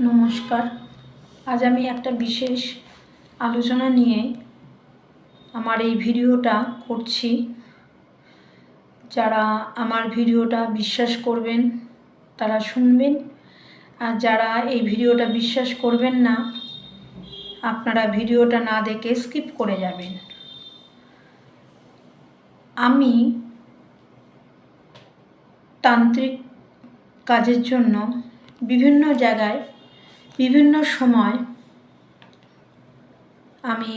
নমস্কার। আজ আমি একটা বিশেষ আলোচনা নিয়ে আমার এই ভিডিওটা করছি। যারা আমার ভিডিওটা বিশ্বাস করবেন তারা শুনবেন, আর যারা এই ভিডিওটা বিশ্বাস করবেন না আপনারা ভিডিওটা না দেখে স্কিপ করে যাবেন। আমি তান্ত্রিক কাজের জন্য বিভিন্ন জায়গায় বিভিন্ন সময় আমি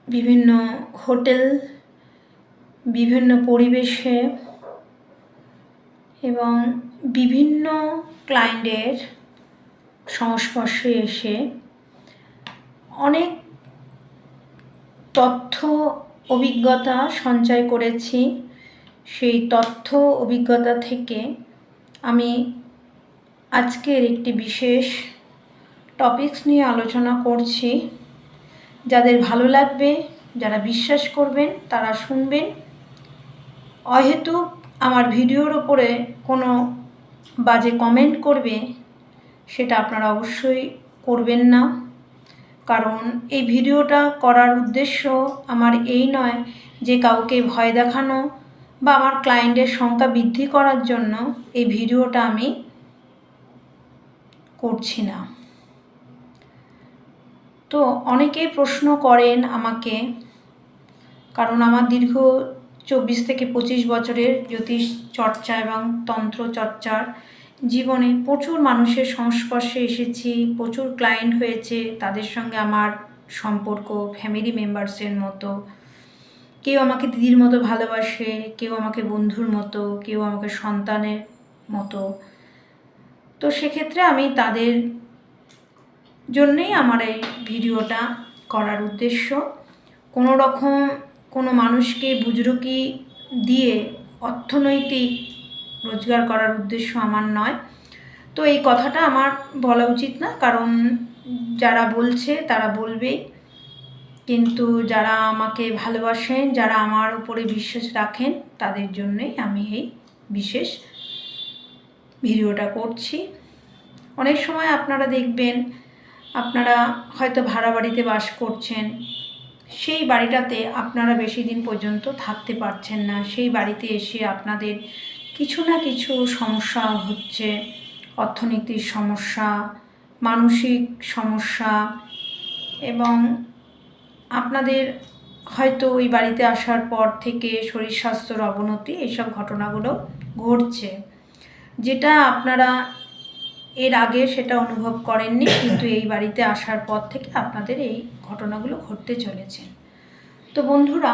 বিভিন্ন হোটেল, বিভিন্ন পরিবেশে এবং বিভিন্ন ক্লায়েন্টের সংস্পর্শে এসে অনেক তথ্য অভিজ্ঞতা সঞ্চয় করেছি। সেই তথ্য অভিজ্ঞতা থেকে আমি আজকের একটি বিশেষ টপিকস নিয়ে আলোচনা করছি। যাদের ভালো লাগবে, যারা বিশ্বাস করবেন তারা শুনবেন। অহেতুক আমার ভিডিওর ওপরে কোনো বাজে কমেন্ট করবে সেটা আপনারা অবশ্যই করবেন না, কারণ এই ভিডিওটা করার উদ্দেশ্য আমার এই নয় যে কাউকে ভয় দেখানো বা আমার ক্লায়েন্টের সংখ্যা বৃদ্ধি করার জন্য এই ভিডিওটা আমি করছি না। তো অনেকেই প্রশ্ন করেন আমাকে, কারণ আমার দীর্ঘ 24 থেকে 25 বছরের জ্যোতিষ চর্চা এবং তন্ত্র চর্চার জীবনে প্রচুর মানুষের সংস্পর্শে এসেছি, প্রচুর ক্লায়েন্ট হয়েছে। তাদের সঙ্গে আমার সম্পর্ক ফ্যামিলি মেম্বার্সের মতো। কেউ আমাকে দিদির মতো ভালোবাসে, কেউ আমাকে বন্ধুর মতো, কেউ আমাকে সন্তানের মতো। তো সেক্ষেত্রে আমি তাদের জন্যেই আমার এই ভিডিওটা করার উদ্দেশ্য। কোনো রকম কোনো মানুষকে বুজরুকি দিয়ে অর্থনৈতিক রোজগার করার উদ্দেশ্য আমার নয়। তো এই কথাটা আমার বলা উচিত না, কারণ যারা বলছে তারা বলবেই, কিন্তু যারা আমাকে ভালোবাসেন, যারা আমার উপরে বিশ্বাস রাখেন তাদের জন্যই আমি এই বিশেষ ভিডিওটা করছি। অনেক সময় আপনারা দেখবেন, আপনারা হয়তো ভাড়া বাড়িতে বাস করছেন, সেই বাড়িটাতে আপনারা বেশি দিন পর্যন্ত থাকতে পারছেন না। সেই বাড়িতে এসে আপনাদের কিছু না কিছু সমস্যা হচ্ছে, অর্থনীতির সমস্যা, মানসিক সমস্যা, এবং আপনাদের হয়তো ওই বাড়িতে আসার পর থেকে শরীর স্বাস্থ্যর অবনতি, এইসব ঘটনাগুলো ঘটছে, যেটা আপনারা এর আগে সেটা অনুভব করেননি, কিন্তু এই বাড়িতে আসার পর থেকে আপনাদের এই ঘটনাগুলো ঘটতে চলেছে। তো বন্ধুরা,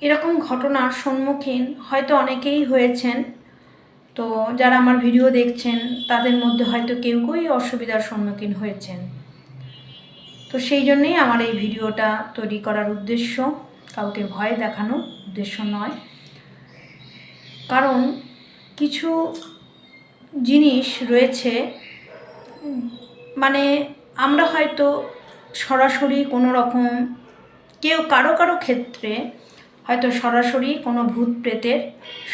এরকম ঘটনার সম্মুখীন হয়তো অনেকেই হয়েছেন। তো যারা আমার ভিডিও দেখছেন তাদের মধ্যে হয়তো কেউ অসুবিধার সম্মুখীন হয়েছেন। তো সেই জন্যেই আমার এই ভিডিওটা তৈরি করার উদ্দেশ্য, কাউকে ভয় দেখানোর উদ্দেশ্য নয়। কারণ কিছু জিনিস রয়েছে, মানে আমরা হয়তো সরাসরি কোনো রকম কারো ক্ষেত্রে হয়তো সরাসরি কোনো ভূত প্রেতের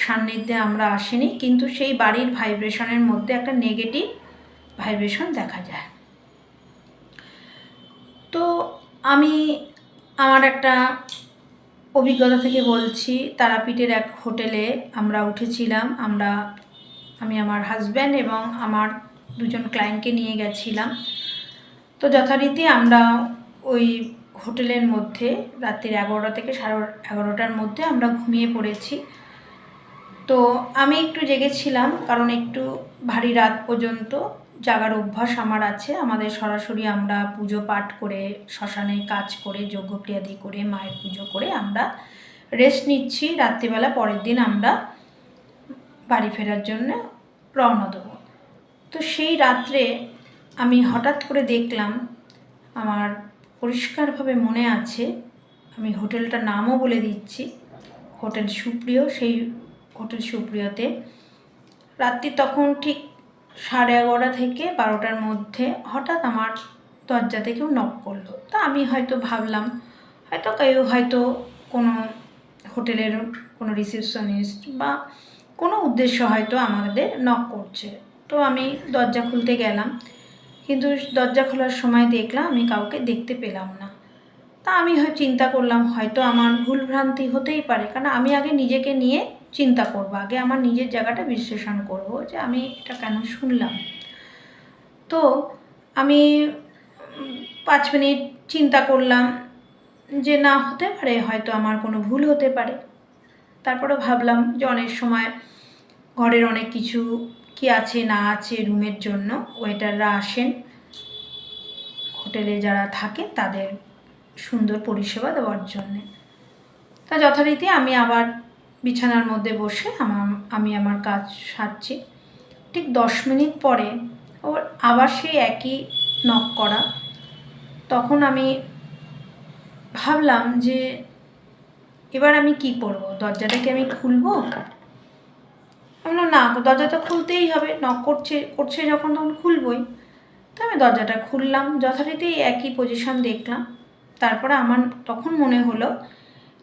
সান্নিধ্যে আমরা আসিনি, কিন্তু সেই বাড়ির ভাইব্রেশনের মধ্যে একটা নেগেটিভ ভাইব্রেশন দেখা যায়। তো আমি আমার একটা অভিজ্ঞতা থেকে বলছি। তারাপীঠের এক হোটেলে আমরা উঠেছিলাম। আমি আমার হাজব্যান্ড এবং আমার দুজন ক্লায়েন্টকে নিয়ে গেছিলাম। তো যথারীতি আমরা ওই হোটেলের মধ্যে রাত্রির 11টা থেকে 11:30টার মধ্যে আমরা ঘুমিয়ে পড়েছি। তো আমি একটু জেগেছিলাম, কারণ একটু ভারী রাত পর্যন্ত জাগার অভ্যাস আমার আছে। আমাদের সরাসরি আমরা পুজো পাঠ করে, শ্মশানে কাজ করে, যজ্ঞক্রিয়াদি করে, মায়ের পুজো করে আমরা রেস্ট নিচ্ছি। রাত্রিবেলা পরের দিন আমরা বাড়ি ফেরার জন্য রওনা দেবো। তো সেই রাত্রে আমি হঠাৎ করে দেখলাম, আমার পরিষ্কারভাবে মনে আছে, আমি হোটেলটার নামও বলে দিচ্ছি, হোটেল সুপ্রিয়। সেই হোটেল সুপ্রিয়তে রাত্রি তখন ঠিক 11:30 থেকে 12টার মধ্যে হঠাৎ আমার দরজাতে কেউ নক করলো। তা আমি হয়তো ভাবলাম হয়তো কোনো হোটেলের কোনো রিসেপশনিস্ট বা কোনো উদ্দেশ্য হয়তো আমাদের নক করছে। তো আমি দরজা খুলতে গেলাম, কিন্তু দরজা খোলার সময় দেখলাম আমি কাউকে দেখতে পেলাম না। তা আমি চিন্তা করলাম হয়তো আমার ভুলভ্রান্তি হতেই পারে, কারণ আমি আগে নিজেকে নিয়ে চিন্তা করব, আগে আমার নিজের জায়গাটা বিশ্লেষণ করব যে আমি এটা কেন শুনলাম। তো আমি 5 মিনিট চিন্তা করলাম যে না, হতে পারে, হয়তো আমার কোনো ভুল হতে পারে। তারপরে ভাবলাম যে অনেক সময় ঘরের অনেক কিছু কি আছে না আছে, রুমের জন্য ওয়েটাররা আসেন, হোটেলে যারা থাকে তাদের সুন্দর পরিষেবা দেওয়ার জন্যে। তা যথারীতি আমি আবার বিছানার মধ্যে বসে আমি আমার কাজ সারছি। ঠিক 10 মিনিট পরে ওর আবার সেই একই নক করা। তখন আমি ভাবলাম যে এবার আমি কি করব, দরজাটাকে আমি খুলবো? আমি বললাম না, দরজা তো খুলতেই হবে, নক করছে যখন তখন খুলবই। তো আমি দরজাটা খুললাম, যথারীতি একই পজিশন দেখলাম। তারপরে আমার তখন মনে হলো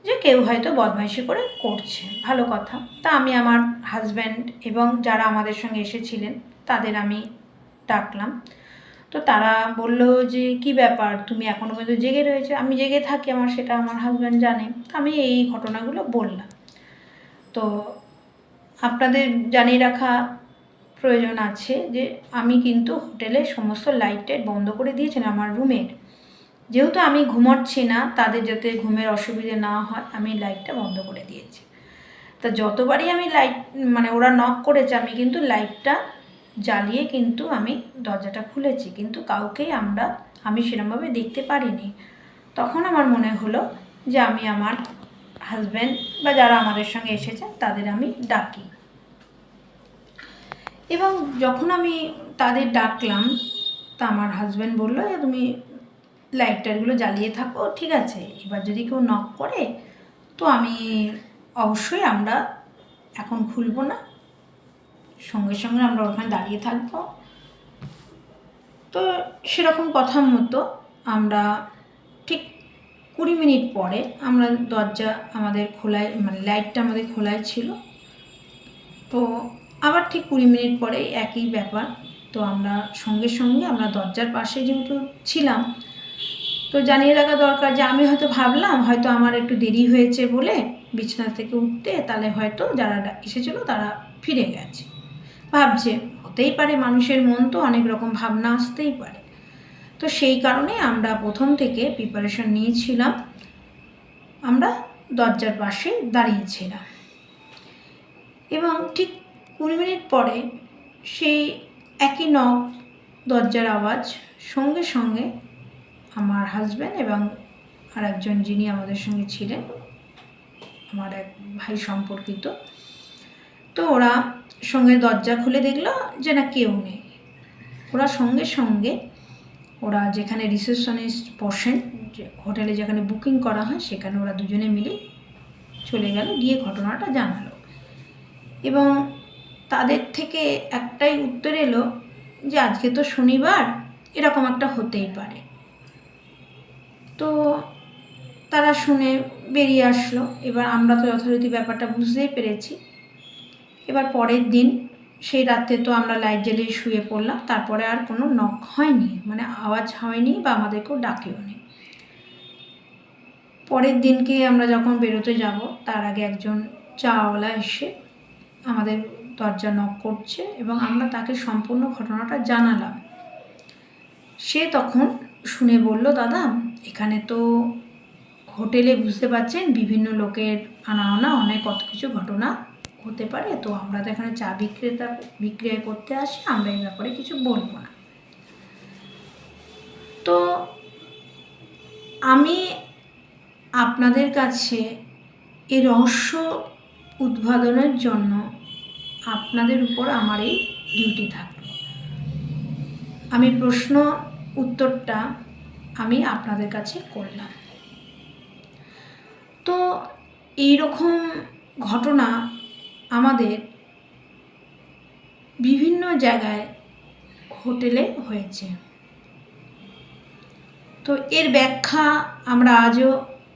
যে কেউ হয়তো বদমাইশি করে করছে, ভালো কথা। তা আমি আমার হাজব্যান্ড এবং যারা আমাদের সঙ্গে এসেছিলেন তাদের আমি ডাকলাম। তো তারা বলল যে কি ব্যাপার, তুমি এখনও পর্যন্ত জেগে রয়েছে? আমি জেগে থাকি, সেটা আমার হাজব্যান্ড জানে। আমি এই ঘটনাগুলো বললাম। তো আপনাদের জানিয়ে রাখা প্রয়োজন আছে যে আমি কিন্তু হোটেলে সমস্ত লাইট বন্ধ করে দিয়েছিলাম আমার রুমের। যেহেতু আমি ঘুমোচ্ছি না, তাদের যাতে ঘুমের অসুবিধে না হয়, আমি লাইটটা বন্ধ করে দিয়েছি। তা যতবারই আমি ওরা নক করেছে, আমি কিন্তু লাইটটা জ্বালিয়ে কিন্তু আমি দরজাটা খুলেছি, কিন্তু কাউকেই আমি সেরকমভাবে দেখতে পারিনি। তখন আমার মনে হলো যে আমি আমার হাজব্যান্ড বা যারা আমাদের সঙ্গে এসেছেন তাদের আমি ডাকি। এবং যখন আমি তাদের ডাকলাম, তা আমার হাজব্যান্ড বললো যে তুমি লাইটারগুলো জ্বালিয়ে থাকো, ঠিক আছে, এবার যদি কেউ নক করে তো অবশ্যই আমরা এখন খুলবো না, সঙ্গে সঙ্গে আমরা ওখানে দাঁড়িয়ে থাকবো। তো সেরকম কথা মতো আমরা ঠিক 20 মিনিট পরে আমরা দরজা আমাদের খোলায়, লাইটটা আমাদের খোলায় ছিল। তো আবার ঠিক 20 মিনিট পরে একই ব্যাপার। তো আমরা সঙ্গে সঙ্গে আমরা দরজার পাশে যেহেতু ছিলাম, তো জানিয়ে রাখা দরকার যে আমি হয়তো ভাবলাম হয়তো আমার একটু দেরি হয়েছে বলে বিছানা থেকে উঠতে, তাহলে হয়তো যারা এসেছিলো তারা ফিরে গেছে, ভাবছে, হতেই পারে, মানুষের মন তো অনেক রকম ভাবনা আসতেই পারে। তো সেই কারণে আমরা প্রথম থেকে প্রিপারেশন নিয়েছিলাম, আমরা দরজার পাশে দাঁড়িয়েছিলাম। এবং ঠিক 20 মিনিট পরে সেই একই নক, দরজার আওয়াজ, সঙ্গে সঙ্গে আমার হাজব্যান্ড এবং আর একজন যিনি আমাদের সঙ্গে ছিলেন, আমার এক ভাই সম্পর্কিত, তো ওরা সঙ্গে দরজা খুলে দেখলো যে না, কেউ নেই। ওরা সঙ্গে সঙ্গে ওরা যেখানে রিসেপশনিস্ট বসেন, যে হোটেলে যেখানে বুকিং করা হয়, সেখানে ওরা দুজনে মিলে চলে গেল, গিয়ে ঘটনাটা জানালো। এবং তাদের থেকে একটাই উত্তর এলো যে আজকে তো শনিবার, এরকম একটা হতেই পারে। তো তারা শুনে বেরিয়ে আসলো। এবার আমরা তো যথারীতি ব্যাপারটা বুঝতেই পেরেছি। এবার পরের দিন সেই রাত্রে তো আমরা লাইট জ্বালিয়ে শুয়ে পড়লাম। তারপরে আর কোনো নক হয়নি, আওয়াজ হয়নি বা আমাদেরকেও ডাকেও নি। পরের দিনকে আমরা যখন বেরোতে যাব, তার আগে একজন চাওয়ালা এসে আমাদের দরজা নক করছে এবং আমরা তাকে সম্পূর্ণ ঘটনাটা জানালাম। সে তখন শুনে বলল, দাদা, এখানে তো হোটেলে বুঝতে পারছেন বিভিন্ন লোকের আনাগোনা, অনেক কত কিছু ঘটনা হতে পারে, তো আমরা তো এখানে চা বিক্রয় করতে আসি, আমরা এই ব্যাপারে কিছু বলবো না। তো আমি আপনাদের কাছে এই রহস্য উদ্ভাবনের জন্য আপনাদের উপর আমার এই ডিউটি থাকলো। আমি প্রশ্ন উত্তরটা আমি আপনাদের কাছে করলাম। তো এইরকম ঘটনা আমাদের বিভিন্ন জায়গায় হোটেলে হয়েছে। তো এর ব্যাখ্যা আমরা আজও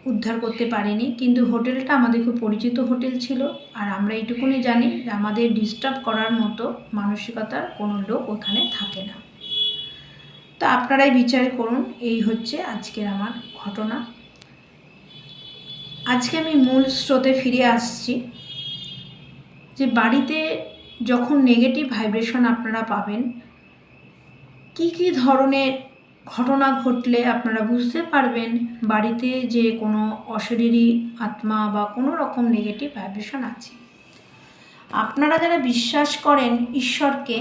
উদ্ধার করতে পারিনি, কিন্তু হোটেলটা আমাদের খুব পরিচিত হোটেল ছিল। আর আমরা এইটুকুনি জানি যে আমাদের ডিস্টার্ব করার মতো মানসিকতার কোনো লোক ওখানে থাকে না। তো আপনারাই বিচার করুন। এই হচ্ছে আজকের আমার ঘটনা। আজকে আমি মূল স্রোতে ফিরে আসছি যে বাড়িতে যখন নেগেটিভ ভাইব্রেশন আপনারা পাবেন, কি কি ধরনের ঘটনা ঘটলে আপনারা বুঝতে পারবেন বাড়িতে যে কোনো অশরীরী আত্মা বা কোনো রকম নেগেটিভ ভাইব্রেশন আছে। আপনারা যারা বিশ্বাস করেন ঈশ্বরকে,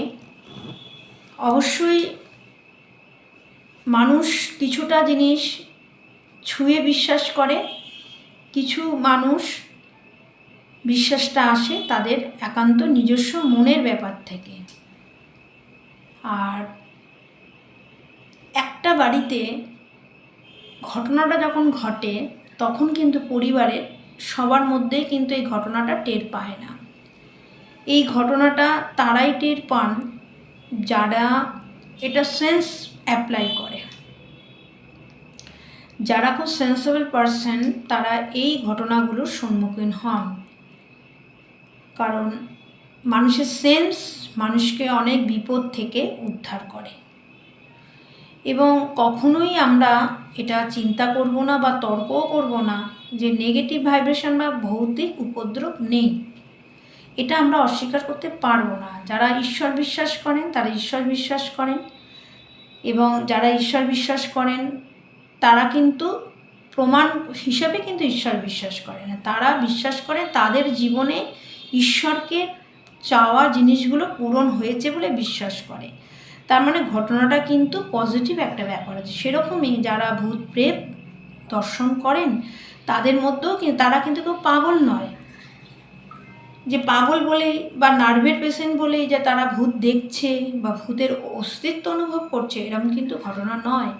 অবশ্যই মানুষ কিছুটা জিনিস ছুঁয়ে বিশ্বাস করে, কিছু মানুষ বিশ্বাসটা আসে তাদের একান্ত নিজস্ব মনের ব্যাপার থেকে। আর একটা বাড়িতে ঘটনাটা যখন ঘটে তখন কিন্তু পরিবারের সবার মধ্যেই কিন্তু এই ঘটনাটা টের পায় না। এই ঘটনাটা তারাই টের পান যারা এটা সেন্স অ্যাপ্লাই করে। যারা খুব সেন্সেবল পারসন তারা এই ঘটনাগুলোর সম্মুখীন হন, কারণ মানুষের সেন্স মানুষকে অনেক বিপদ থেকে উদ্ধার করে। এবং কখনোই আমরা এটা চিন্তা করব না বা তর্কও করব না যে নেগেটিভ ভাইব্রেশন বা ভৌতিক উপদ্রব নেই, এটা আমরা অস্বীকার করতে পারবো না। যারা ঈশ্বর বিশ্বাস করেন তারা ঈশ্বর বিশ্বাস করেন, এবং যারা ঈশ্বর বিশ্বাস করেন তারা কিন্তু প্রমাণ হিসাবে কিন্তু ঈশ্বর বিশ্বাস করে না। তারা বিশ্বাস করে তাদের জীবনে ঈশ্বরকে চাওয়া জিনিসগুলো পূরণ হয়েছে বলে বিশ্বাস করে। তার মানে ঘটনাটা কিন্তু পজিটিভ একটা ব্যাপার আছে। সেরকমই যারা ভূত প্রেত দর্শন করেন তাদের মধ্যেও কিন্তু তারা কিন্তু কেউ পাগল নয়, যে পাগল বলেই বা নার্ভের পেশেন্ট বলেই যে তারা ভূত দেখছে বা ভূতের অস্তিত্ব অনুভব করছে, এরকম কিন্তু ঘটনা নয়।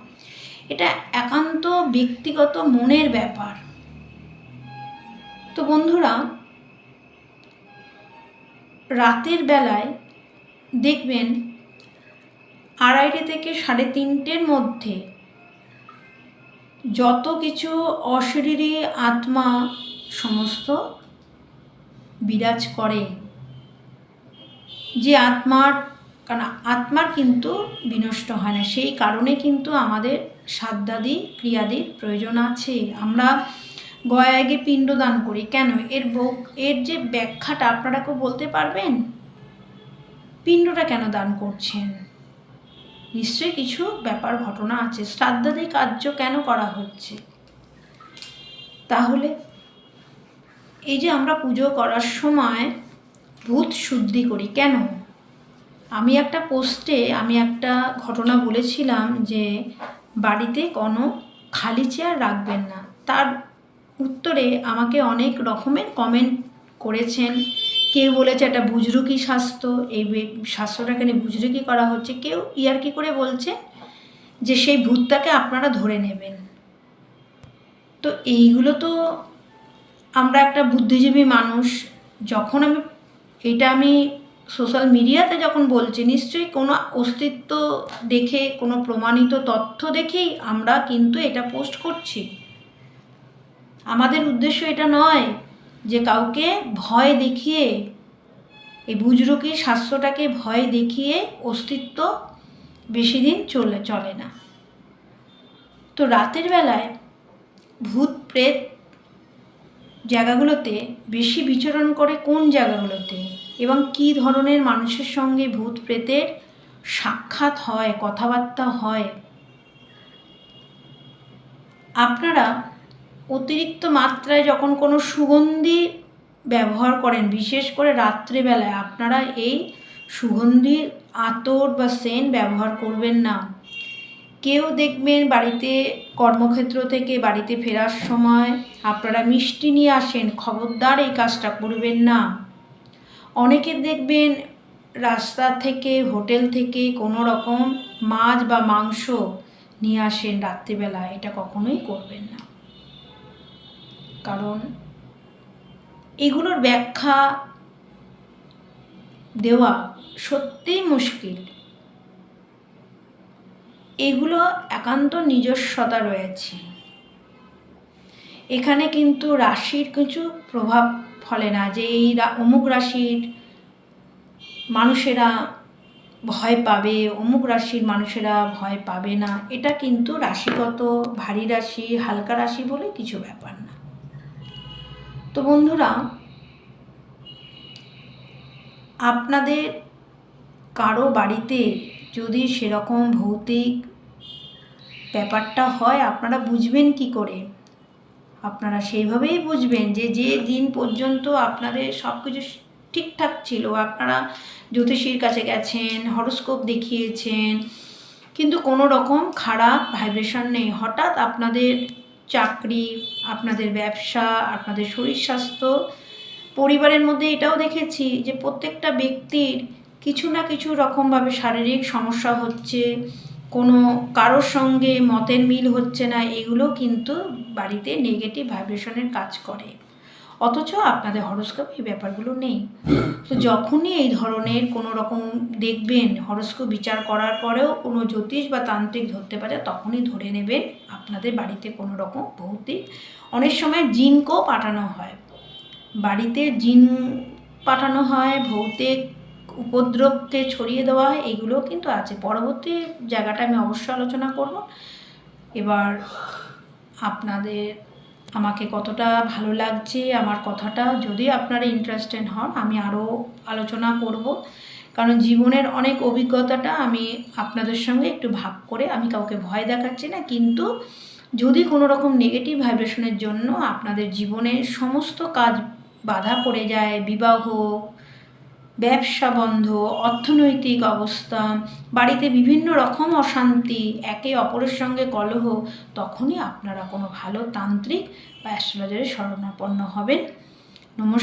এটা একান্ত ব্যক্তিগত মনের ব্যাপার। তো বন্ধুরা, রাতের বেলায় দেখবেন 2:30 থেকে 3:30-এর মধ্যে যত কিছু অশরীরী আত্মা সমস্ত বিরাজ করে, যে কারণ আত্মার কিন্তু বিনষ্ট হয় না, সেই কারণে কিন্তু আমাদের সাধ্যাদি ক্রিয়াদির প্রয়োজন আছে। আমরা গয়ায় গিয়ে পিণ্ডদান করি কেন? এর যে ব্যাখ্যাটা আপনারা কেউ বলতে পারবেন? পিণ্ডটা কেন দান করছেন? নিশ্চয়ই কিছু ব্যাপার ঘটনা আছে। শ্রাদ্ধাদি কার্য কেন করা হচ্ছে? তাহলে এই যে আমরা পুজো করার সময় ভূত শুদ্ধি করি কেন? আমি একটা পোস্টে একটা ঘটনা বলেছিলাম যে বাড়িতে কোনো খালি চেয়ার রাখবেন না। তার উত্তরে আমাকে অনেক রকমের কমেন্ট করেছেন। কেউ বলেছে এটা বুজরুকি শাস্ত্র, এই শাস্ত্রটাকে নিয়ে বুজরুকি করা হচ্ছে। কেউ ইয়ার্কি করে বলছে যে সেই ভূতটাকে আপনারা ধরে নেবেন। তো এইগুলো তো আমরা একটা বুদ্ধিজীবী মানুষ, যখন আমি সোশ্যাল মিডিয়াতে যখন বলছি, নিশ্চয়ই কোনো অস্তিত্ব দেখে, কোনো প্রমাণিত তথ্য দেখেই আমরা কিন্তু এটা পোস্ট করছি। আমাদের উদ্দেশ্য এটা নয় যে কাউকে ভয় দেখিয়ে, এই বুজরুকির শাস্ত্রটাকে ভয় দেখিয়ে অস্তিত্ব বেশি দিন চলে না। তো রাতের বেলায় ভূত প্রেত জায়গাগুলোতে বেশি বিচরণ করে কোন জায়গাগুলোতে, এবং কি ধরনের মানুষের সঙ্গে ভূত প্রেতের সাক্ষাৎ হয়, কথাবার্তা হয়? আপনারা অতিরিক্ত মাত্রায় যখন কোনো সুগন্ধি ব্যবহার করেন, বিশেষ করে রাত্রেবেলায়, আপনারা এই সুগন্ধি আতর বা সেন্ট ব্যবহার করবেন না। কেউ দেখবেন বাড়িতে কর্মক্ষেত্র থেকে বাড়িতে ফেরার সময় আপনারা মিষ্টি নিয়ে আসেন, খবরদার এই কাজটা করবেন না। অনেকে দেখবেন রাস্তা থেকে, হোটেল থেকে কোনো রকম মাছ বা মাংস নিয়ে আসেন রাত্রিবেলা, এটা কখনোই করবেন না। কারণ এগুলোর ব্যাখ্যা দেওয়া সত্যিই মুশকিল। এগুলো একান্ত নিজস্বতা রয়েছে, এখানে কিন্তু রাশির কিছু প্রভাব ফলে না যে এই অমুক রাশির মানুষেরা ভয় পাবে, অমুক রাশির মানুষেরা ভয় পাবে না। এটা কিন্তু রাশিগত ভারী রাশি হালকা রাশি বলে কিছু ব্যাপার না। তো বন্ধুরা, আপনাদের কারো বাড়িতে যদি সেরকম ভৌতিক ব্যাপারটা হয়, আপনারা বুঝবেন কি করে? আপনারা সেইভাবেই বুঝবেন যে যে দিন পর্যন্ত আপনাদের সব কিছু ঠিকঠাক ছিল, আপনারা জ্যোতিষীর কাছে গেছেন, হরোস্কোপ দেখিয়েছেন, কিন্তু কোনো রকম খারাপ ভাইব্রেশন নেই। হঠাৎ আপনাদের চাকরি, আপনাদের ব্যবসা, আপনাদের শরীর স্বাস্থ্য, পরিবারের মধ্যে এটাও দেখেছি যে প্রত্যেকটা ব্যক্তির কিছু না কিছু রকমভাবে শারীরিক সমস্যা হচ্ছে, কোনো কারোর সঙ্গে মতের মিল হচ্ছে না, এগুলো কিন্তু বাড়িতে নেগেটিভ ভাইব্রেশনের কাজ করে। অথচ আপনাদের হরোস্কোপ এই ব্যাপারগুলো নেই। তো যখনই এই ধরনের কোনো রকম দেখবেন হরোস্কোপ বিচার করার পরেও কোনো জ্যোতিষ বা তান্ত্রিক ধরতে পারে, তখনই ধরে নেবেন আপনাদের বাড়িতে কোনো রকম ভৌতিক, অনেক সময় জিনকেও পাঠানো হয়, বাড়িতে জিন পাঠানো হয়, ভৌতিক উপদ্রবকে ছড়িয়ে দেওয়া হয়, এগুলো কিন্তু আছে। পরবর্তী জায়গাটা আমি অবশ্যই আলোচনা করব। এবার আপনাদের আমাকে কতটা ভালো লাগছে আমার কথাটা, যদি আপনারা ইন্টারেস্টেড হন আমি আরও আলোচনা করব, কারণ জীবনের অনেক অভিজ্ঞতাটা আমি আপনাদের সঙ্গে একটু ভাগ করে, আমি কাউকে ভয় দেখাচ্ছি না, কিন্তু যদি কোনো রকম নেগেটিভ ভাইব্রেশনের জন্য আপনাদের জীবনের সমস্ত কাজ বাধা পড়ে যায়, বিবাহ, ব্যবসা বন্ধ, অর্থনৈতিক অবস্থা, বাড়িতে বিভিন্ন রকম অশান্তি, একে অপরের সঙ্গে কলহ, তখনই আপনারা কোনো ভালো তান্ত্রিক বা অ্যাস্ট্রোলজারের শরণাপন্ন হবেন। নমস্কার।